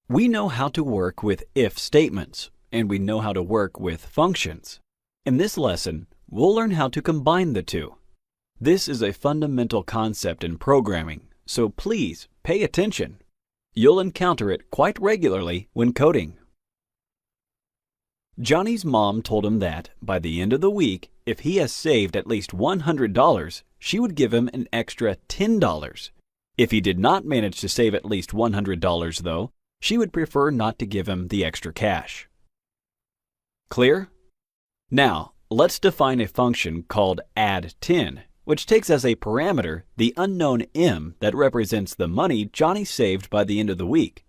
We know how to work with if statements, and we know how to work with functions. In this lesson, we'll learn how to combine the two. This is a fundamental concept in programming, so please pay attention. You'll encounter it quite regularly when coding. Johnny's mom told him that, by the end of the week, if he has saved at least $100, she would give him an extra $10. If he did not manage to save at least $100, though, she would prefer not to give him the extra cash. Clear? Now, let's define a function called add10, which takes as a parameter the unknown m that represents the money Johnny saved by the end of the week.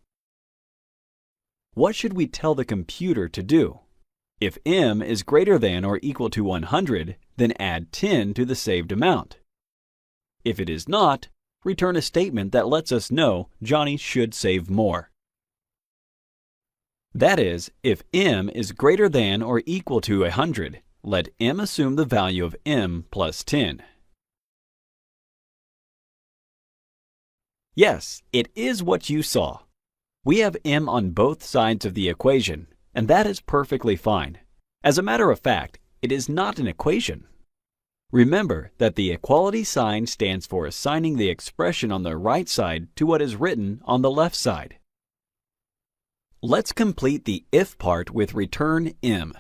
What should we tell the computer to do? If m is greater than or equal to 100, then add 10 to the saved amount. If it is not, return a statement that lets us know Johnny should save more. That is, if m is greater than or equal to 100, let m assume the value of m plus 10. Yes, it is what you saw. We have m on both sides of the equation, and that is perfectly fine. As a matter of fact, it is not an equation. Remember that the equality sign stands for assigning the expression on the right side to what is written on the left side. Let's complete the if part with return m.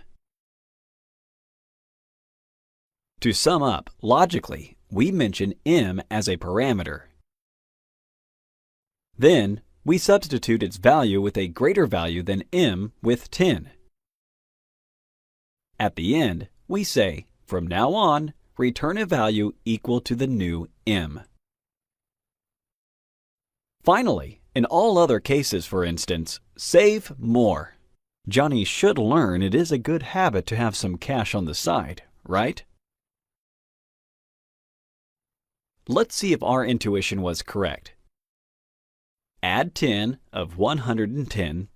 To sum up, logically, we mention m as a parameter. Then, we substitute its value with a greater value than m with 10. At the end, we say, from now on, return a value equal to the new m. Finally, in all other cases, for instance, save more. Johnny should learn it is a good habit to have some cash on the side, right? Let's see if our intuition was correct. Add 10 of 110.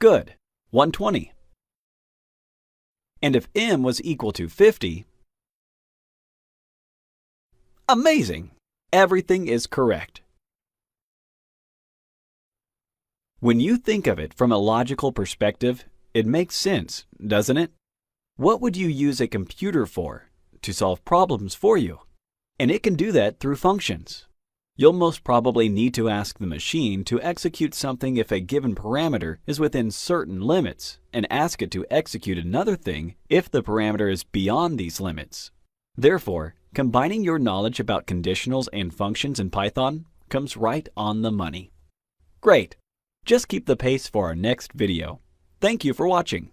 Good, 120. And if m was equal to 50, amazing! Everything is correct. When you think of it from a logical perspective, it makes sense, doesn't it? What would you use a computer for? To solve problems for you. And it can do that through functions. You'll most probably need to ask the machine to execute something if a given parameter is within certain limits, and ask it to execute another thing if the parameter is beyond these limits. Therefore, combining your knowledge about conditionals and functions in Python comes right on the money. Great! Just keep the pace for our next video. Thank you for watching.